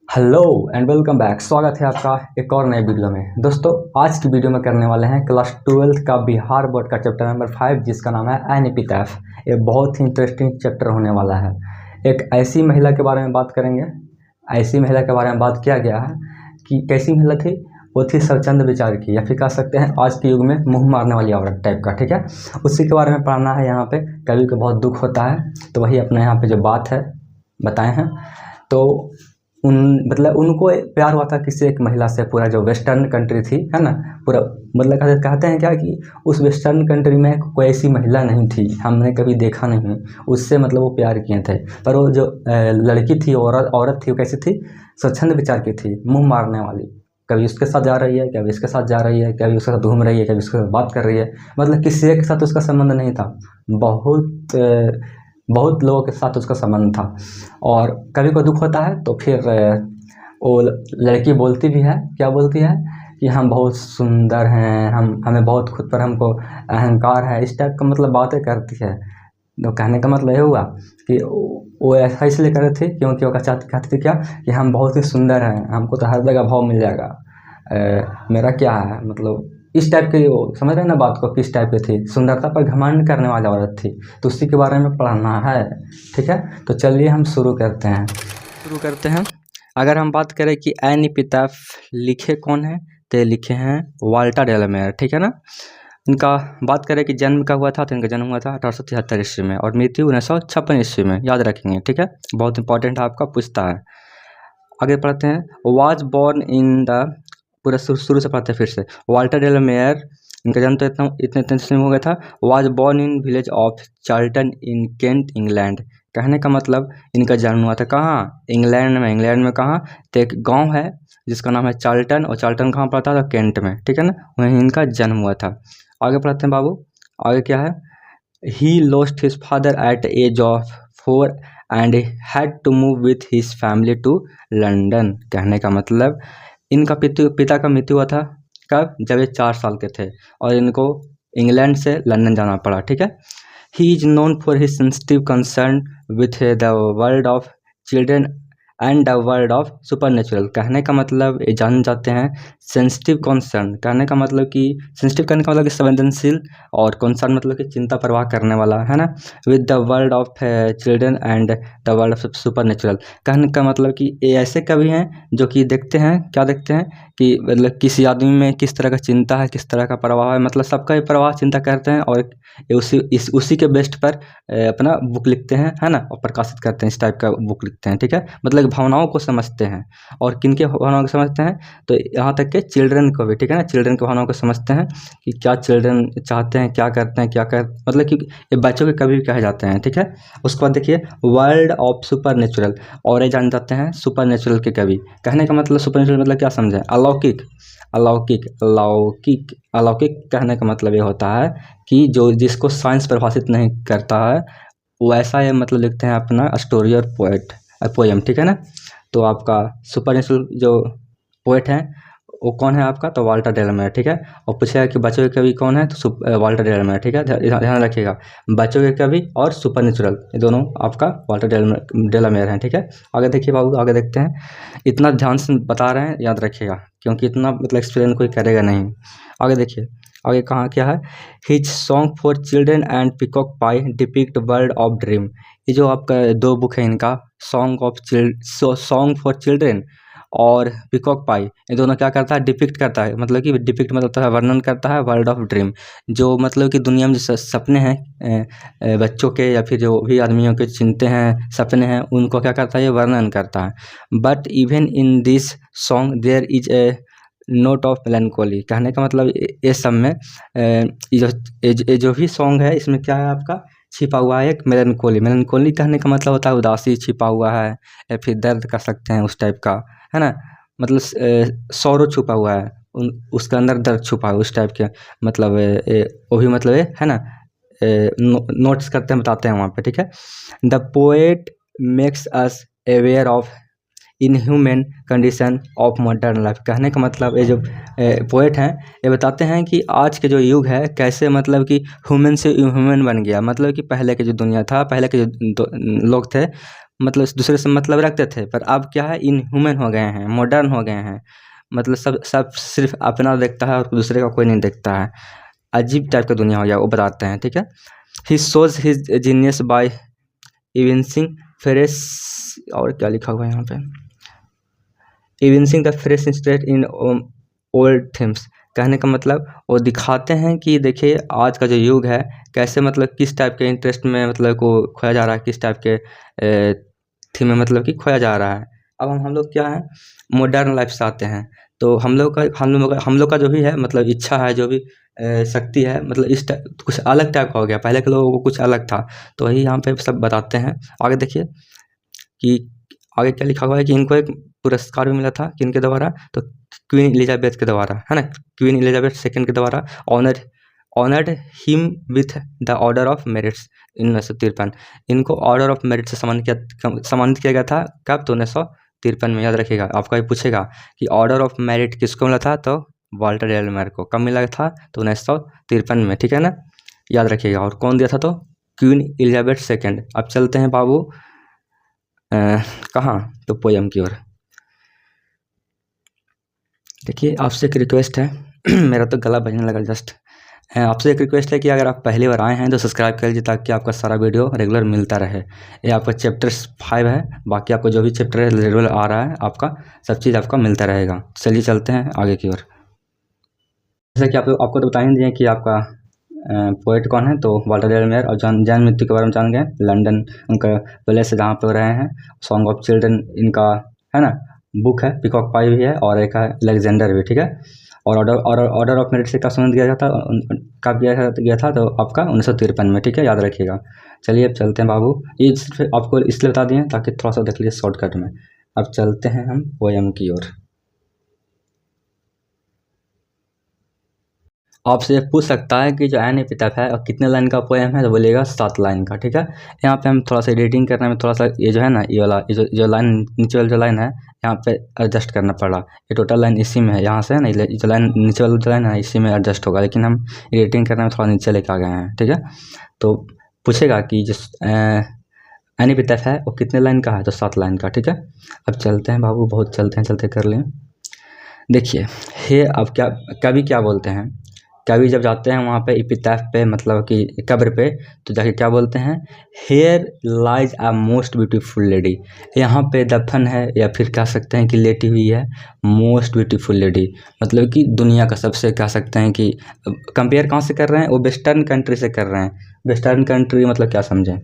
Hello and welcome back. स्वागत है आपका एक और नए वीडियो में। दोस्तों आज की वीडियो में करने वाले हैं क्लास 12 का बिहार बोर्ड का चैप्टर नंबर 5 जिसका नाम है एनएपीटैफ। ये बहुत ही इंटरेस्टिंग चैप्टर होने वाला है। एक ऐसी महिला के बारे में बात करेंगे। ऐसी महिला के बारे में बात किया गया है कि कैसी महिला थी। वो थी सरचंद विचार की, या फिर कह सकते हैं आज के युग में मुँह मारने वाली औरत टाइप का। ठीक है, उसी के बारे में पढ़ना है। यहाँ पे कवि को बहुत दुख होता है, तो वही अपने यहाँ पे जो बात है बताए हैं। तो उनको प्यार हुआ था किसी एक महिला से। पूरा जो वेस्टर्न कंट्री थी, है ना, पूरा मतलब कहते हैं क्या कि उस वेस्टर्न कंट्री में कोई ऐसी महिला नहीं थी, हमने कभी देखा नहीं। उससे मतलब वो प्यार किए थे। पर वो जो लड़की थी, औरत थी, वो कैसी थी? स्वच्छंद विचार की थी, मुंह मारने वाली। कभी उसके साथ जा रही है, कभी इसके साथ जा रही है, कभी उसके साथ घूम रही है, कभी उसके साथ बात कर रही है। मतलब किसी एक के साथ उसका संबंध नहीं था, बहुत लोगों के साथ उसका संबंध था। और कभी को दुख होता है तो फिर वो लड़की बोलती भी है, क्या बोलती है कि हम बहुत सुंदर हैं, हमें बहुत खुद पर हमको अहंकार है, इस टाइप का मतलब बातें करती है। तो कहने का मतलब ये हुआ कि वो ऐसा इसलिए कर रहे थे क्योंकि वो कहते थे क्या कि हम बहुत ही सुंदर हैं, हमको तो हर जगह भाव मिल जाएगा। मेरा क्या है, मतलब इस टाइप की। वो समझ रहे हैं ना बात को, किस टाइप की थी? सुंदरता पर घमंड करने वाली औरत थी। तो उसी के बारे में पढ़ना है। ठीक है, तो चलिए हम शुरू करते हैं। अगर हम बात करें कि एनीपिटाफ लिखे कौन है, तो लिखे हैं वाल्टर डेलामेयर। ठीक है ना। इनका बात करें कि जन्म का हुआ था, तो इनका जन्म हुआ था 1873 ईस्वी में और मृत्यु 1956 ईस्वी में। याद रखेंगे, ठीक है, बहुत इंपॉर्टेंट है, आपका पूछता है। आगे पढ़ते हैं। वाज बॉर्न इन द, पूरा शुरू से पढ़ते हैं फिर से। वाल्टर डेलामेयर, इनका जन्म तो इतने में हो गया था। Was born in village of Charlton in Kent, England. कहने का मतलब इनका जन्म हुआ था कहाँ? इंग्लैंड में। इंग्लैंड में कहाँ? तो एक गांव है जिसका नाम है चार्ल्टन, और चार्ल्टन कहाँ पड़ता था? केंट में। ठीक है ना, वहीं इनका जन्म हुआ था। आगे पढ़ते हैं बाबू। आगे क्या है? He lost his father at age of 4 and had to move with his family to London. कहने का मतलब इनका पिता का मृत्यु हुआ था कब? जब ये 4 साल के थे और इनको इंग्लैंड से लंदन जाना पड़ा। ठीक है। He is known for his sensitive concern with the world of children and the world of supernatural. कहने का मतलब ये जान जाते हैं सेंसिटिव कंसर्न। कहने का मतलब कि सेंसिटिव करने का मतलब कि संवेदनशील, और कंसर्न मतलब कि चिंता परवाह करने वाला, है ना। With the world of children and the world of supernatural. कहने का मतलब कि ये ऐसे कवि हैं जो कि देखते हैं, क्या देखते हैं कि मतलब किसी आदमी में किस तरह का चिंता है, किस तरह का प्रवाह है, मतलब सबका ही प्रवाह चिंता करते हैं, और उसी के बेस्ट पर अपना बुक लिखते हैं, है ना, और प्रकाशित करते हैं। इस टाइप का बुक लिखते हैं। ठीक है, मतलब भावनाओं को समझते हैं। और किनके भावनाओं को समझते हैं? तो यहाँ तक के चिल्ड्रन को भी, ठीक है ना, चिल्ड्रन की भावनाओं को समझते हैं कि क्या चिल्ड्रन चाहते हैं, क्या करते हैं, मतलब कि ये बच्चों के कवि कहे जाते हैं। ठीक है। उसके बाद देखिए वर्ल्ड ऑफ सुपर नेचुरल, और ये जान जाते हैं सुपर नेचुरल के कवि। कहने का मतलब सुपर नेचुरल मतलब क्या समझे? अलौकिक। अलौकिक अलौकिक अलौकिक कहने का मतलब ये होता है कि जो जिसको साइंस परिभाषित नहीं करता है, वो ऐसा ये मतलब लिखते हैं अपना स्टोरी और पोएम। ठीक है ना। तो आपका सुपर नेचुरल जो पोएट हैं वो कौन है आपका? तो वाल्टर डेलामेयर। ठीक है। और पूछेगा कि बच्चों के कवि कौन है, तो वाल्टर डेलामेयर। ठीक है, ध्यान रखिएगा, बच्चों के कवि और सुपर नेचुरल ये दोनों आपका वाल्टर डेलामेयर हैं। ठीक है। आगे देखिए बाबू, आगे देखते हैं। इतना ध्यान से बता रहे हैं, याद रखिएगा, क्योंकि इतना मतलब एक्सप्लेन कोई करेगा नहीं। आगे देखिए, आगे कहाँ क्या है? His song for children and peacock pi depict world of dream. ये जो आपका 2 बुक है इनका, सॉन्ग फॉर चिल्ड्रेन और पिकॉक पाई, ये दोनों क्या करता है? डिपिक्ट करता है। मतलब कि डिपिक्ट मतलब होता है वर्णन करता है वर्ल्ड ऑफ ड्रीम। जो मतलब कि दुनिया में जो सपने हैं बच्चों के, या फिर जो भी आदमियों के चिंते हैं, सपने हैं, उनको क्या करता है? ये वर्णन करता है। But even in this song there is a note of melancholy. कहने का मतलब ये सब में ये जो भी सॉन्ग है, इसमें क्या है आपका? छिपा हुआ है एक मेलैंकोली। मेलैंकोली कहने का मतलब होता है उदासी, छिपा हुआ है, या फिर दर्द कर सकते हैं, उस टाइप का, है ना। मतलब सौरो छुपा हुआ है, उसके अंदर दर्द छुपा है, उस टाइप के मतलब वो भी मतलब है ना। नोट्स करते हैं, बताते हैं वहाँ पे। ठीक है। The poet makes us aware of inhuman condition of modern life. कहने का मतलब ये जो पोएट हैं ये बताते हैं कि आज के जो युग है कैसे मतलब कि ह्यूमन से इनह्यूमन बन गया। मतलब कि पहले के जो दुनिया था, पहले के जो लोग थे, मतलब दूसरे से मतलब रखते थे, पर अब क्या है, इनह्यूमन हो गए हैं, मॉडर्न हो गए हैं। मतलब सब सिर्फ अपना देखता है और दूसरे का कोई नहीं देखता है। अजीब टाइप का दुनिया हो गया, वो बताते हैं, ठीक है। He shows his genius by evincing fresh, और क्या लिखा हुआ है यहाँ पे, evincing the fresh state in old themes. कहने का मतलब वो दिखाते हैं कि देखिए आज का जो युग है कैसे, मतलब किस टाइप के इंटरेस्ट में मतलब को खोया जा रहा है, किस टाइप के थीम में मतलब कि खोया जा रहा है। अब हम लोग क्या है, मॉडर्न लाइफ से आते हैं, तो हम लोग का जो भी है मतलब इच्छा है, जो भी शक्ति है, मतलब इस कुछ अलग टाइप का हो गया। पहले के लोगों को कुछ अलग था, तो वही यहाँ पे सब बताते हैं। आगे देखिए कि आगे क्या लिखा हुआ है कि इनको एक पुरस्कार भी मिला था किनके द्वारा, तो क्वीन एलिजाबेथ के द्वारा, है ना। क्वीन एलिजाबेथ सेकंड के द्वारा honoured him with the order of merits 1953। इनको ऑर्डर ऑफ मेरिट से सम्मानित किया गया था। कब? तो 1953 में। याद रखिएगा, आपका भी पूछेगा कि ऑर्डर ऑफ मेरिट किसको मिला था, तो वाल्टर एलमेर को। कब मिला था? तो 1953 में, ठीक है ना, याद रखिएगा। और कौन दिया था? तो क्वीन एलिजाबेथ सेकंड। अब चलते हैं बाबू कहाँ, तो पोयम की ओर। देखिए आपसे एक रिक्वेस्ट है मेरा तो गला बजने लगा जस्ट। आपसे एक रिक्वेस्ट है कि अगर आप पहली बार आए हैं तो सब्सक्राइब कर लीजिए, ताकि आपका सारा वीडियो रेगुलर मिलता रहे। ये आपका चैप्टर 5 है, बाकी आपको जो भी चैप्टर है रेगुलर आ रहा है, आपका सब चीज़ आपका मिलता रहेगा। चलिए चलते हैं आगे की ओर। जैसे कि आपको तो बता ही दिए कि आपका पोएट कौन है, तो वाल्टर एलमेर। और जैन मृत्यु के बारे में जान गए, लंदन उनका पैलेस जहाँ पे रहे हैं। सॉन्ग ऑफ चिल्ड्रन इनका है ना, बुक है। पीकॉक पाई भी है, और एक है अलेक्जेंडर भी, ठीक है। और ऑर्डर ऑफ मेरिट से कब संबंध किया जाता, कब गया था, तो आपका 1953 में, ठीक है, याद रखिएगा। चलिए अब चलते हैं बाबू। ये सिर्फ आपको इसलिए बता दिए ताकि थोड़ा सा देख लीजिए शॉर्टकट में। अब चलते हैं हम पोएम की ओर। आपसे ये पूछ सकता है कि जो एन एपिटाफ है और कितने लाइन का पोएम है, तो बोलिएगा 7 लाइन का, ठीक है। यहाँ पे हम थोड़ा सा एडिटिंग करने में थोड़ा सा ये जो है ना, ये वाला ये जो लाइन नीचे वाला जो लाइन है, यहाँ पे एडजस्ट करना पड़ा। ये टोटल लाइन इसी में है, यहाँ से है ना, जो लाइन नीचे वाला जो लाइन है इसी में एडजस्ट होगा, लेकिन हम एडिटिंग करने में थोड़ा नीचे लेके आ गए हैं, ठीक है। तो पूछेगा कि जिस एन एपिटाफ है वो कितने लाइन का है, तो 7 लाइन का, ठीक है। अब चलते हैं बाबू, बहुत चलते कर लें। देखिए हे, अब कवि क्या बोलते हैं, कवि जब जाते हैं वहाँ पे एपिटाफ पे, मतलब कि कब्र पे, तो जाके क्या बोलते हैं, here lies a most beautiful lady. यहाँ पे दफन है, या फिर कह सकते हैं कि लेटी हुई है मोस्ट ब्यूटीफुल लेडी, मतलब कि दुनिया का सबसे, कह सकते हैं कि कंपेयर कहाँ से कर रहे हैं, वो वेस्टर्न कंट्री से कर रहे हैं। वेस्टर्न कंट्री मतलब क्या समझें,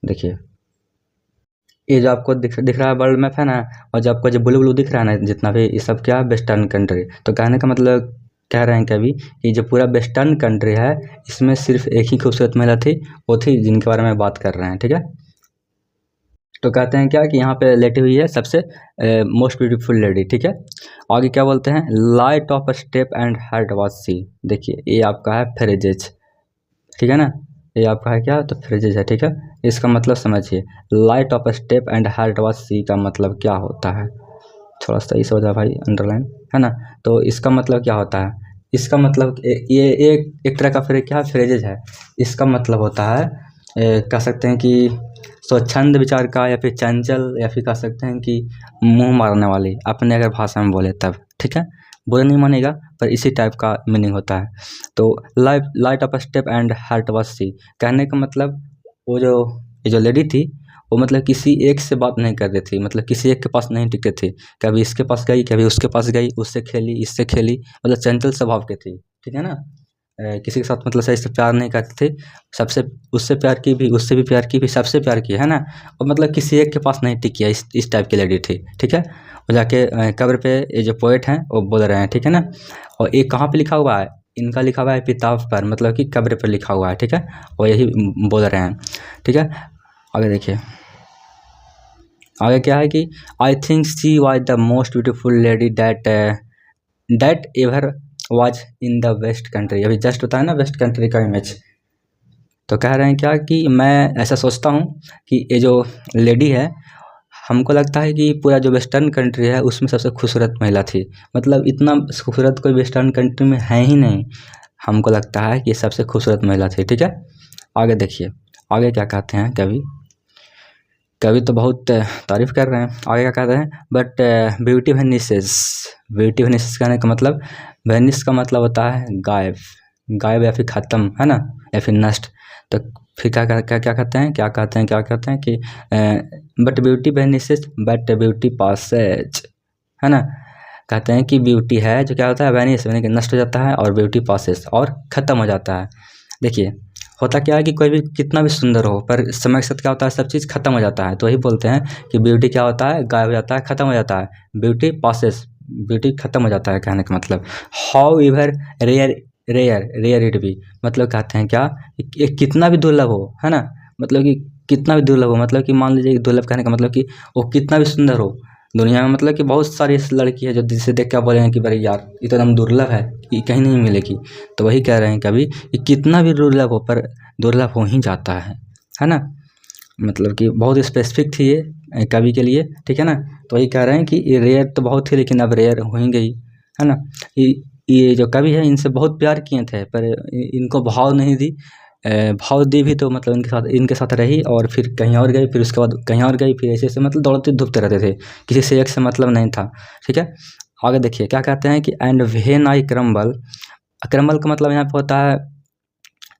देखिए ये जो आपको दिख रहा है वर्ल्ड मैप है ना, और जो आपको जो ब्लू दिख रहा है ना जितना भी, ये सब क्या है, वेस्टर्न कंट्री। तो कहने का मतलब कह रहे हैं कभी कि जो पूरा वेस्टर्न कंट्री है, इसमें सिर्फ एक ही खूबसूरत महिला थी, वो थी जिनके बारे में बात कर रहे हैं, ठीक है। तो कहते हैं क्या कि यहाँ पे लेटी हुई है सबसे मोस्ट ब्यूटीफुल लेडी, ठीक है। आगे क्या बोलते हैं, light of a step and heart was she. देखिए ये आपका है फ्रेजेज, ठीक है ना, ये आपका है क्या, तो फ्रेजेज है, ठीक है। इसका मतलब समझिए, light of a step and heart was she का मतलब क्या होता है, थोड़ा सही से हो जाए भाई, अंडरलाइन, है ना। तो इसका मतलब क्या होता है, इसका मतलब ये एक तरह का फिर क्या फ्रेजेज है। इसका मतलब होता है कह सकते हैं कि स्वच्छंद विचार का, या फिर चंचल, या फिर कह सकते हैं कि मुंह मारने वाली, अपने अगर भाषा में बोले तब, ठीक है। बुरा नहीं मानेगा, पर इसी टाइप का मीनिंग होता है। तो light of a step and heart was she, कहने का मतलब वो जो ये जो लेडी थी, वो मतलब किसी एक से बात नहीं कर रही थी, मतलब किसी एक के पास नहीं टिकते थे। कभी इसके पास गई, कभी उसके पास गई, उससे खेली, इससे खेली, मतलब चंचल स्वभाव के थी, ठीक है ना। किसी के साथ मतलब सही से प्यार नहीं करते थे, सबसे उससे प्यार की भी, उससे भी प्यार की भी, सबसे प्यार की, है ना। और मतलब किसी एक के पास नहीं टिकी है, इस टाइप की लेडी थी, ठीक है। और जाके कब्र पे ये जो पोएट हैं वो बोल रहे हैं, ठीक है ना। और ये कहाँ पे लिखा हुआ है, इनका लिखा हुआ है एपिताफ पर, मतलब कि कब्र पर लिखा हुआ है, ठीक है। और यही बोल रहे हैं, ठीक है। आगे देखिए, आगे क्या है कि I think she was the most beautiful lady that ever was in the west country. अभी जस्ट होता है ना वेस्ट कंट्री का इमेज, तो कह रहे हैं क्या कि मैं ऐसा सोचता हूँ कि ये जो लेडी है, हमको लगता है कि पूरा जो वेस्टर्न कंट्री है उसमें सबसे खूबसूरत महिला थी, मतलब इतना खूबसूरत कोई वेस्टर्न कंट्री में है ही नहीं। हमको लगता है कि सबसे खूबसूरत महिला थी, ठीक है। आगे देखिए, आगे क्या कहते हैं कवि, कवि तो बहुत तारीफ कर रहे हैं। आगे क्या कहते हैं, बट ब्यूटी वेनिसेस। ब्यूटी वेनिसेस कहने का मतलब, वेनिस का मतलब होता है गायब, गायब या फिर ख़त्म, है ना, या फिर नष्ट। तो फिर क्या कहते हैं, क्या कहते हैं कि but beauty vanishes but beauty passes, है ना। कहते हैं कि ब्यूटी है जो क्या होता है, वेनिस यानी कि नष्ट हो जाता है, और ब्यूटी पासेस और ख़त्म हो जाता है। देखिए होता क्या है कि कोई भी कितना भी सुंदर हो, पर समय के साथ क्या होता है, सब चीज़ खत्म हो जाता है। तो वही बोलते हैं कि ब्यूटी क्या होता है, गायब हो जाता है, खत्म हो जाता है। ब्यूटी पासेस, ब्यूटी खत्म हो जाता है कहने का मतलब। How ever rare rare rare it be, मतलब कहते हैं क्या, कि कितना भी दुर्लभ हो, है ना, मतलब कि कितना भी दुर्लभ हो, मतलब कि मान लीजिए दुर्लभ कहने का मतलब कि वो कितना भी सुंदर हो दुनिया में, मतलब कि बहुत सारी ऐसी लड़की है जो जिसे देख के आप बोलेंगे कि भाई यार ये तो एकदम दुर्लभ है, ये कहीं नहीं मिलेगी। तो वही कह रहे हैं कभी, कि कितना भी दुर्लभ हो, पर दुर्लभ हो ही जाता है ना। मतलब कि बहुत स्पेसिफिक थी ये कवि के लिए, ठीक है ना। तो वही कह रहे हैं कि ये रेयर तो बहुत थी, लेकिन अब रेयर हो ही गई, है ना। ये जो कवि है इनसे बहुत प्यार किए थे, पर इनको भाव नहीं दी। भाव दी भी तो मतलब इनके साथ रही, और फिर कहीं और गई, फिर उसके बाद कहीं और गई, फिर ऐसे ऐसे मतलब दौड़ते धूपते रहते थे, किसी से एक से मतलब नहीं था, ठीक है। आगे देखिए क्या कहते हैं कि and when I crumble. Crumble का मतलब यहाँ पे होता है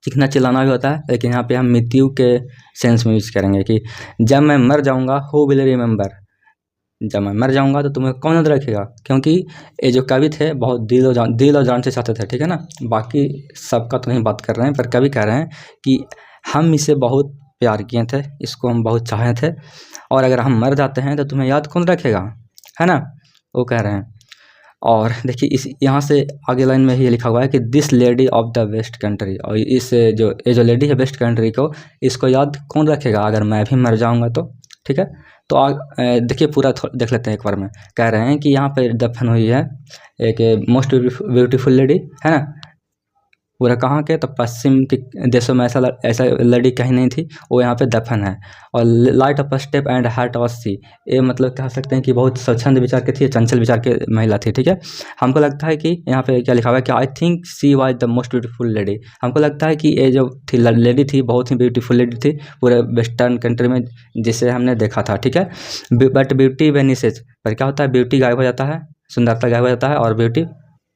चीखना चिल्लाना भी होता है, लेकिन यहाँ पे हम मृत्यु के सेंस में यूज करेंगे कि जब मैं मर जाऊँगा, हु विल रिमेंबर। जब मैं मर जाऊँगा तो तुम्हें कौन याद रखेगा, क्योंकि ये जो कवि थे बहुत दिल और जान से चाहते थे, ठीक है ना। बाकी सबका तो नहीं बात कर रहे हैं, पर कवि कह रहे हैं कि हम इसे बहुत प्यार किए थे, इसको हम बहुत चाहे थे, और अगर हम मर जाते हैं तो तुम्हें याद कौन रखेगा, है ना, वो कह रहे हैं। और देखिए इस यहाँ से आगे लाइन में ये लिखा हुआ है कि this lady of the west country, और ये जो लेडी है वेस्ट कंट्री को, इसको याद कौन रखेगा अगर मैं भी मर जाऊँगा तो, ठीक है। तो देखिए पूरा देख लेते हैं एक बार में। कह रहे हैं कि यहाँ पे दफन हुई है एक मोस्ट ब्यूटीफुल लेडी, है ना। पूरा कहाँ के, तो पश्चिम के देशों में ऐसा लड़ी कहीं नहीं थी, वो यहाँ पे दफन है। और light of step and heart of she, ये मतलब कह सकते हैं कि बहुत स्वच्छंद विचार की थी, चंचल विचार की महिला थी, ठीक है। हमको लगता है कि यहाँ पे क्या लिखा हुआ है कि I think she was the most beautiful lady. हमको लगता है कि ये जो थी लेडी थी बहुत ही ब्यूटीफुल लेडी थी पूरे वेस्टर्न कंट्री में, जिसे हमने देखा था, ठीक है। बट ब्यूटी वेनिसेज, पर क्या होता है, ब्यूटी गायब हो जाता है, सुंदरता गायब हो जाता है, और ब्यूटी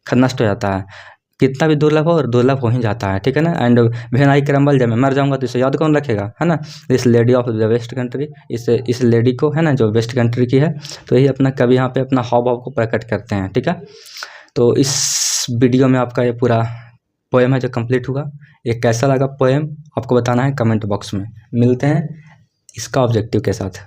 नष्ट हो जाता है। कितना भी दुर्लभ हो, और दुर्लभ हो ही जाता है, ठीक है ना। एंड व्हेन आई क्रम्बल, जब मैं मर जाऊंगा तो इसे याद कौन रखेगा, है ना। इस lady of the west country, इस लेडी को, है ना, जो वेस्ट कंट्री की है। तो यही अपना कवि यहाँ पे अपना हाव भाव को प्रकट करते हैं, ठीक है। तो इस वीडियो में आपका ये पूरा पोएम है जो कंप्लीट हुआ। ये कैसा लगा पोएम आपको बताना है कमेंट बॉक्स में। मिलते हैं इसका ऑब्जेक्टिव के साथ।